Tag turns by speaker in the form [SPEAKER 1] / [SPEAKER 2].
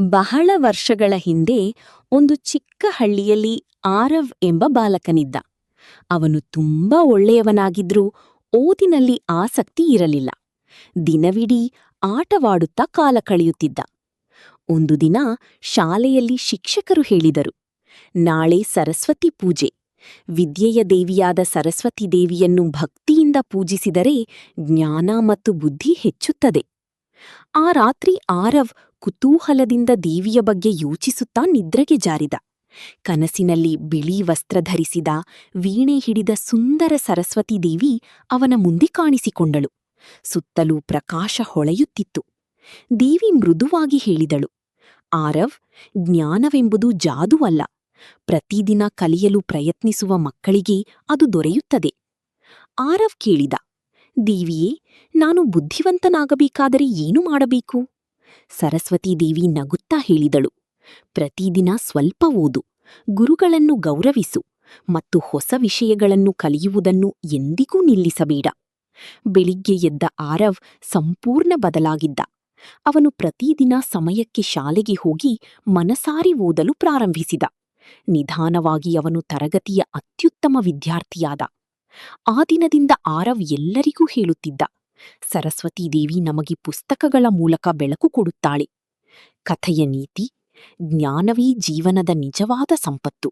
[SPEAKER 1] ಬಹಳ ವರ್ಷಗಳ ಹಿಂದೆ ಒಂದು ಚಿಕ್ಕ ಹಳ್ಳಿಯಲ್ಲಿ ಆರವ್ ಎಂಬ ಬಾಲಕನಿದ್ದ. ಅವನು ತುಂಬಾ ಒಳ್ಳೆಯವನಾಗಿದ್ರೂ ಓದಿನಲ್ಲಿ ಆಸಕ್ತಿ ಇರಲಿಲ್ಲ. ದಿನವಿಡೀ ಆಟವಾಡುತ್ತಾ ಕಾಲ ಕಳೆಯುತ್ತಿದ್ದ. ಒಂದು ದಿನ ಶಾಲೆಯಲ್ಲಿ ಶಿಕ್ಷಕರು ಹೇಳಿದರು, ನಾಳೆ ಸರಸ್ವತಿ ಪೂಜೆ. ವಿದ್ಯೆಯ ದೇವಿಯಾದ ಸರಸ್ವತಿ ದೇವಿಯನ್ನು ಭಕ್ತಿಯಿಂದ ಪೂಜಿಸಿದರೆ ಜ್ಞಾನ ಮತ್ತು ಬುದ್ಧಿ ಹೆಚ್ಚುತ್ತದೆ. ಆ ರಾತ್ರಿ ಆರವ್ ಕುತೂಹಲದಿಂದ ದೇವಿಯ ಬಗ್ಗೆ ಯೋಚಿಸುತ್ತಾ ನಿದ್ರೆಗೆ ಜಾರಿದ. ಕನಸಿನಲ್ಲಿ ಬಿಳಿ ವಸ್ತ್ರ ಧರಿಸಿದ, ವೀಣೆ ಹಿಡಿದ ಸುಂದರ ಸರಸ್ವತಿ ದೇವಿ ಅವನ ಮುಂದೆ ಕಾಣಿಸಿಕೊಂಡಳು. ಸುತ್ತಲೂ ಪ್ರಕಾಶ ಹೊಳೆಯುತ್ತಿತ್ತು. ದೇವಿ ಮೃದುವಾಗಿ ಹೇಳಿದಳು, ಆರವ್, ಜ್ಞಾನವೆಂಬುದು ಜಾದೂ ಅಲ್ಲ. ಪ್ರತಿದಿನ ಕಲಿಯಲು ಪ್ರಯತ್ನಿಸುವ ಮಕ್ಕಳಿಗೆ ಅದು ದೊರೆಯುತ್ತದೆ. ಆರವ್ ಕೇಳಿದ, ದೇವಿಯೇ, ನಾನು ಬುದ್ಧಿವಂತನಾಗಬೇಕಾದರೆ ಏನು ಮಾಡಬೇಕು? ಸರಸ್ವತೀ ದೇವಿ ನಗುತ್ತಾ ಹೇಳಿದಳು, ಪ್ರತಿದಿನ ಸ್ವಲ್ಪ ಓದು, ಗುರುಗಳನ್ನು ಗೌರವಿಸು ಮತ್ತು ಹೊಸ ವಿಷಯಗಳನ್ನು ಕಲಿಯುವುದನ್ನು ಎಂದಿಗೂ ನಿಲ್ಲಿಸಬೇಡ. ಬೆಳಿಗ್ಗೆ ಎದ್ದ ಆರವ್ ಸಂಪೂರ್ಣ ಬದಲಾಗಿದ್ದ. ಅವನು ಪ್ರತಿದಿನ ಸಮಯಕ್ಕೆ ಶಾಲೆಗೆ ಹೋಗಿ ಮನಸಾರಿ ಓದಲು ಪ್ರಾರಂಭಿಸಿದ. ನಿಧಾನವಾಗಿ ಅವನು ತರಗತಿಯ ಅತ್ಯುತ್ತಮ ವಿದ್ಯಾರ್ಥಿಯಾದ. ಆ ದಿನದಿಂದ ಆರವ್ ಎಲ್ಲರಿಗೂ ಹೇಳುತ್ತಿದ್ದ, ಸರಸ್ವತೀ ದೇವಿ ನಮಗೆ ಪುಸ್ತಕಗಳ ಮೂಲಕ ಬೆಳಕು ಕೊಡುತ್ತಾಳೆ. ಕಥೆಯ ನೀತಿ: ಜ್ಞಾನವೇ ಜೀವನದ ನಿಜವಾದ ಸಂಪತ್ತು.